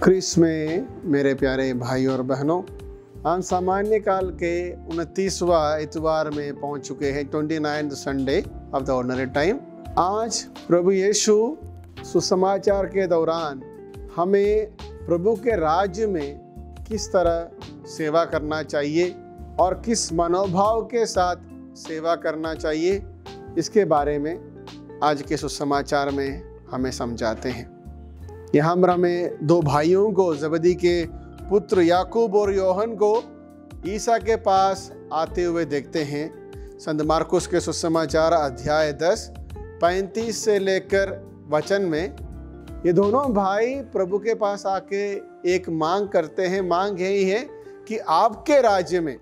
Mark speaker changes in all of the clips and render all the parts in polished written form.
Speaker 1: Chris में मेरे प्यारे भाई और बहनों, हम सामान्य काल के 29वां इतवार में पहुंच चुके हैं, 29th Sunday off the ordinary time. आज प्रभु यीशु सुसमाचार के दौरान हमें प्रभु के राज्य में किस तरह सेवा करना चाहिए और किस मनोभाव के साथ सेवा करना चाहिए, इसके बारे में आज के सुसमाचार में हमें समझाते हैं। यहाँ पर हमें दो भाइयों को, जबदी के पुत्र याकूब और योहन को ईसा के पास आते हुए देखते हैं। संत मार्कुस के सुसमाचार अध्याय 10 35 से लेकर वचन में ये दोनों भाई प्रभु के पास आके एक मांग करते हैं। मांग यही है कि आपके राज्य में,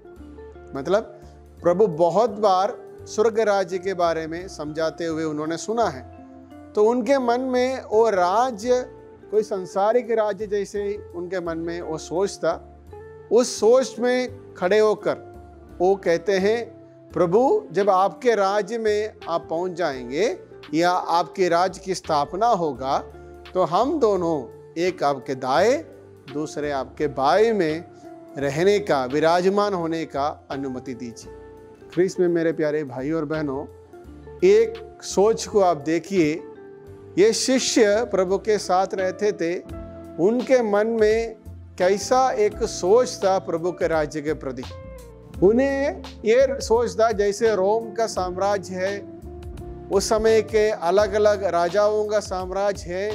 Speaker 1: मतलब प्रभु बहुत बार स्वर्ग राज्य के बारे में समझाते हुए उन्होंने सुना है, तो उनके मन में वो राज्य कोई संसारिक राज्य जैसे उनके मन में वो सोच था। उस सोच में खड़े होकर वो कहते हैं, प्रभु जब आपके राज्य में आप पहुंच जाएंगे या आपके राज्य की स्थापना होगा, तो हम दोनों, एक आपके दाएं दूसरे आपके बाएं में रहने का, विराजमान होने का अनुमति दीजिए। क्रिस में मेरे प्यारे भाई और बहनों, एक सोच को आप देखिए। ये शिष्य प्रभु के साथ रहते थे, उनके मन में कैसा एक सोच था प्रभु के राज्य के प्रति। उन्हें ये सोच था जैसे रोम का साम्राज्य है, उस समय के अलग अलग राजाओं का साम्राज्य है,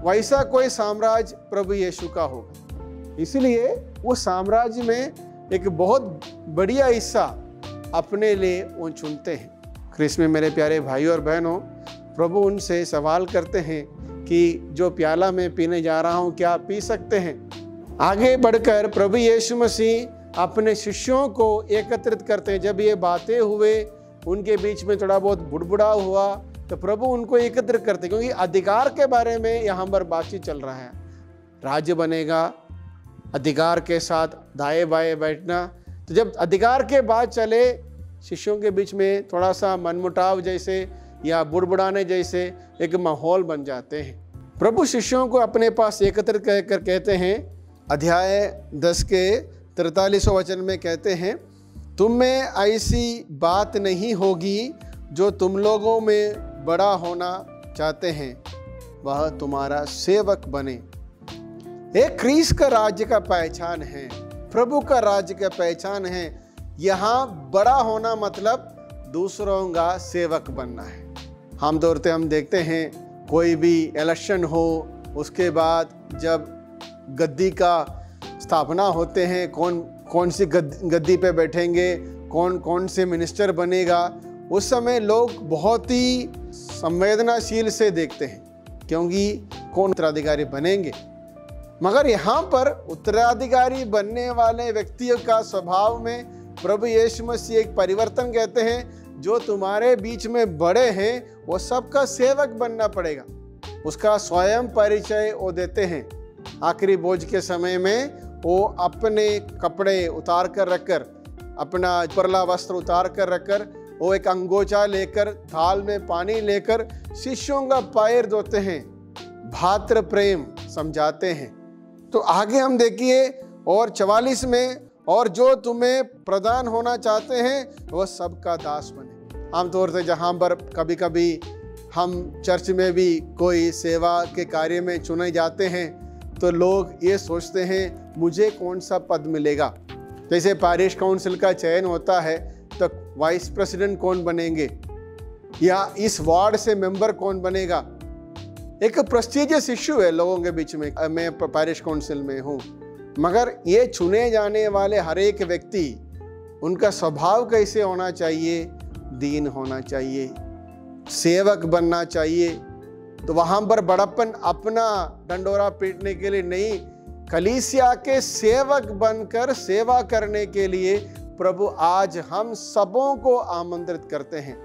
Speaker 1: वैसा कोई साम्राज्य प्रभु यीशु का होगा। इसलिए वो साम्राज्य में एक बहुत बढ़िया हिस्सा अपने लिए वो चुनते हैं। क्रिस में मेरे प्यारे भाई और बहनों, प्रभु उनसे सवाल करते हैं कि जो प्याला मैं पीने जा रहा हूँ, क्या आप पी सकते हैं? आगे बढ़कर प्रभु यीशु मसीह अपने शिष्यों को एकत्रित करते हैं। जब ये बातें हुए, उनके बीच में थोड़ा बहुत बुड़बुड़ा हुआ, तो प्रभु उनको एकत्र करते, क्योंकि अधिकार के बारे में यहाँ पर बातचीत चल रहा है। राज्य बनेगा, अधिकार के साथ दाएं बाएं बैठना। तो जब अधिकार के बात चले, शिष्यों के बीच में थोड़ा सा मनमुटाव जैसे या बुड़बुड़ाने जैसे एक माहौल बन जाते हैं। प्रभु शिष्यों को अपने पास एकत्रित कर कहते हैं, अध्याय 10 के 43 वचन में कहते हैं, तुम में ऐसी बात नहीं होगी जो तुम लोगों में बड़ा होना चाहते हैं वह तुम्हारा सेवक बने। एक क्रीस का राज्य का पहचान है, प्रभु का राज्य का पहचान है। यहाँ बड़ा होना मतलब दूसरों का सेवक बनना है। हम तौर पे हम देखते हैं, कोई भी इलेक्शन हो, उसके बाद जब गद्दी का स्थापना होते हैं, कौन सी गद्दी पे बैठेंगे, कौन से मिनिस्टर बनेगा, उस समय लोग बहुत ही संवेदनाशील से देखते हैं, क्योंकि कौन उत्तराधिकारी बनेंगे। मगर यहाँ पर उत्तराधिकारी बनने वाले व्यक्तियों का स्वभाव में प्रभु यीशु मसीह एक परिवर्तन कहते हैं, जो तुम्हारे बीच में बड़े हैं वो सबका सेवक बनना पड़ेगा। उसका स्वयं परिचय वो देते हैं। आखिरी भोज के समय में वो अपने कपड़े उतार कर रखकर, अपना परला वस्त्र उतार कर रखकर, वो एक अंगोछा लेकर, थाल में पानी लेकर शिष्यों का पैर धोते हैं, भातृ प्रेम समझाते हैं। तो आगे हम देखिए और 44 में, और जो तुम्हें प्रदान होना चाहते हैं वह सबका दास बने। आमतौर से जहाँ पर कभी कभी हम चर्च में भी कोई सेवा के कार्य में चुने जाते हैं, तो लोग ये सोचते हैं मुझे कौन सा पद मिलेगा। जैसे पैरिश काउंसिल का चयन होता है, तो वाइस प्रेसिडेंट कौन बनेंगे या इस वार्ड से मेंबर कौन बनेगा। एक प्रेस्टीजियस इश्यू है लोगों के बीच में। मैं पैरिश काउंसिल में हूँ, मगर ये चुने जाने वाले हर एक व्यक्ति, उनका स्वभाव कैसे होना चाहिए? दीन होना चाहिए, सेवक बनना चाहिए। तो वहाँ पर बड़प्पन अपना डंडोरा पीटने के लिए नहीं, कलीसिया के सेवक बनकर सेवा करने के लिए प्रभु आज हम सबों को आमंत्रित करते हैं।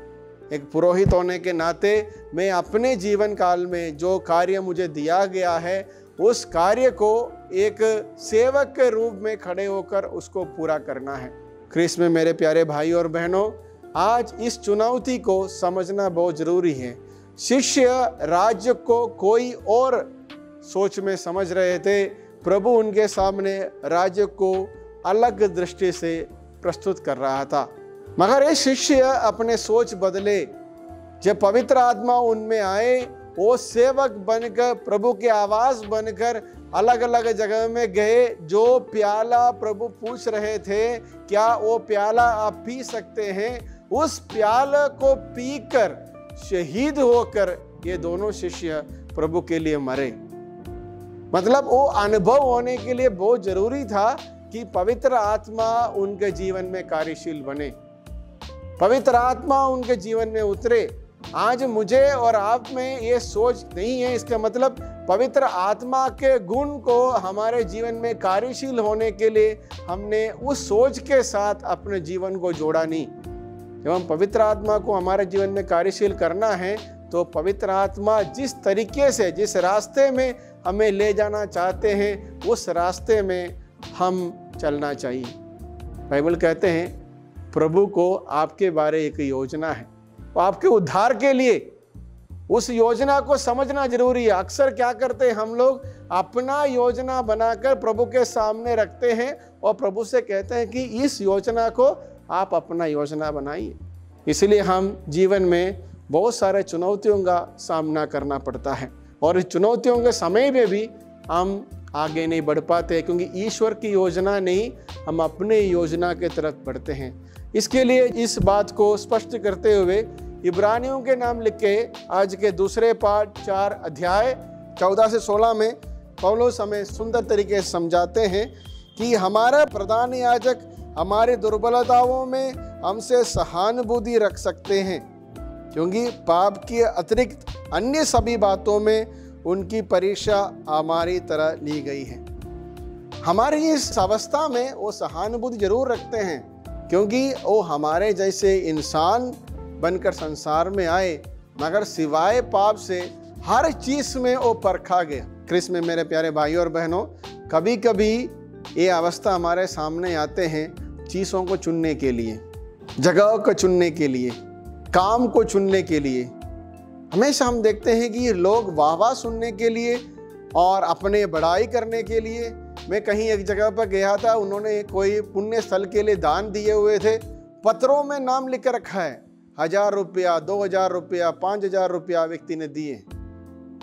Speaker 1: एक पुरोहित होने के नाते मैं अपने जीवन काल में जो कार्य मुझे दिया गया है, उस कार्य को एक सेवक के रूप में खड़े होकर उसको पूरा करना है। क्रिस में मेरे प्यारे भाई और बहनों, आज इस चुनौती को समझना बहुत जरूरी है। शिष्य राज्य को कोई और सोच में समझ रहे थे, प्रभु उनके सामने राज्य को अलग दृष्टि से प्रस्तुत कर रहा था। मगर ये शिष्य अपने सोच बदले। जब पवित्र आत्मा उनमें आए, वो सेवक बनकर, प्रभु के आवाज बनकर अलग अलग जगह में गए। जो प्याला प्रभु पूछ रहे थे, क्या वो प्याला आप पी सकते हैं, उस प्याला को पीकर शहीद होकर ये दोनों शिष्य प्रभु के लिए मरे। मतलब वो अनुभव होने के लिए बहुत जरूरी था कि पवित्र आत्मा उनके जीवन में कार्यशील बने, पवित्र आत्मा उनके जीवन में उतरे। आज मुझे और आप में ये सोच नहीं है, इसका मतलब पवित्र आत्मा के गुण को हमारे जीवन में कार्यशील होने के लिए हमने उस सोच के साथ अपने जीवन को जोड़ा नहीं। जब हम पवित्र आत्मा को हमारे जीवन में कार्यशील करना है, तो पवित्र आत्मा जिस तरीके से, जिस रास्ते में हमें ले जाना चाहते हैं, उस रास्ते में हम चलना चाहिए। बाइबल कहते हैं प्रभु को आपके बारे एक योजना है, वो आपके उद्धार के लिए। उस योजना को समझना जरूरी है। अक्सर क्या करते हैं हम लोग, अपना योजना बनाकर प्रभु के सामने रखते हैं और प्रभु से कहते हैं कि इस योजना को आप अपना योजना बनाइए। इसलिए हम जीवन में बहुत सारे चुनौतियों का सामना करना पड़ता है, और इस चुनौतियों के समय में भी हम आगे नहीं बढ़ पाते, क्योंकि ईश्वर की योजना नहीं, हम अपने योजना के तरफ बढ़ते हैं। इसके लिए इस बात को स्पष्ट करते हुए इब्रानियों के नाम लिख के आज के दूसरे पाठ 4 अध्याय 14 से 16 में पौलुस हमें सुंदर तरीके से समझाते हैं कि हमारा प्रधान याजक हमारी दुर्बलताओं में हमसे सहानुभूति रख सकते हैं, क्योंकि पाप की अतिरिक्त अन्य सभी बातों में उनकी परीक्षा हमारी तरह ली गई है। हमारी इस अवस्था में वो सहानुभूति जरूर रखते हैं, क्योंकि वो हमारे जैसे इंसान बनकर संसार में आए, मगर सिवाय पाप से हर चीज में वो परखा गया। क्रिस्त में मेरे प्यारे भाइयों और बहनों, कभी कभी ये अवस्था हमारे सामने आते हैं चीज़ों को चुनने के लिए, जगह को चुनने के लिए, काम को चुनने के लिए। हमेशा हम देखते हैं कि लोग वाह सुनने के लिए और अपने बड़ाई करने के लिए। मैं कहीं एक जगह पर गया था, उन्होंने कोई पुण्य स्थल के लिए दान दिए हुए थे, पत्रों में नाम लिख रखा है 1000 रुपया, 2000 रुपया, 5000 रुपया व्यक्ति ने दिए।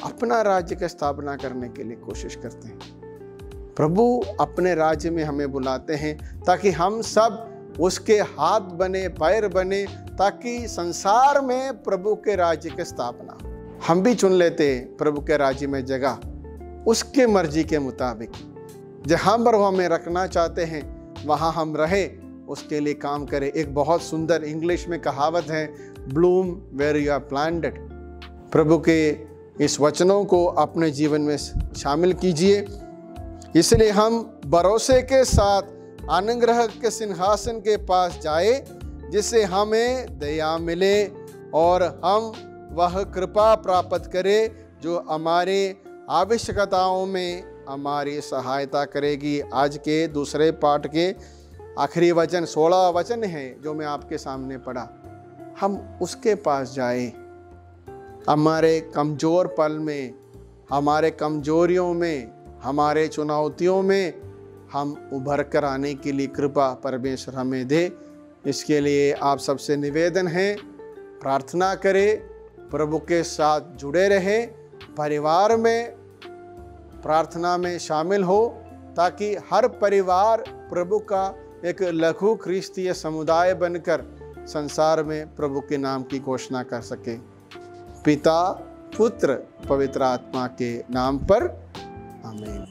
Speaker 1: अपना राज्य की स्थापना करने के लिए कोशिश करते हैं। प्रभु अपने राज्य में हमें बुलाते हैं ताकि हम सब उसके हाथ बने, पैर बने, ताकि संसार में प्रभु के राज्य की स्थापना। हम भी चुन लेते हैं प्रभु के राज्य में जगह, उसके मर्जी के मुताबिक। जहाँ पर वो हमें रखना चाहते हैं वहाँ हम रहे, उसके लिए काम करें। एक बहुत सुंदर इंग्लिश में कहावत है, bloom where you are planted. प्रभु के इस वचनों को अपने जीवन में शामिल कीजिए। इसलिए हम भरोसे के साथ अनुग्रह के सिंहासन के पास जाए, जिससे हमें दया मिले और हम वह कृपा प्राप्त करें जो हमारे आवश्यकताओं में हमारी सहायता करेगी। आज के दूसरे पाठ के आखिरी वचन 16 वचन है जो मैं आपके सामने पढ़ा। हम उसके पास जाए, हमारे कमज़ोर पल में, हमारे कमजोरियों में, हमारे चुनौतियों में हम उभर कर आने के लिए कृपा परमेश्वर हमें दे। इसके लिए आप सबसे निवेदन है, प्रार्थना करें, प्रभु के साथ जुड़े रहे, परिवार में प्रार्थना में शामिल हो, ताकि हर परिवार प्रभु का एक लघु ख्रिस्तीय समुदाय बनकर संसार में प्रभु के नाम की घोषणा कर सके। पिता, पुत्र, पवित्र आत्मा के नाम पर आमीन।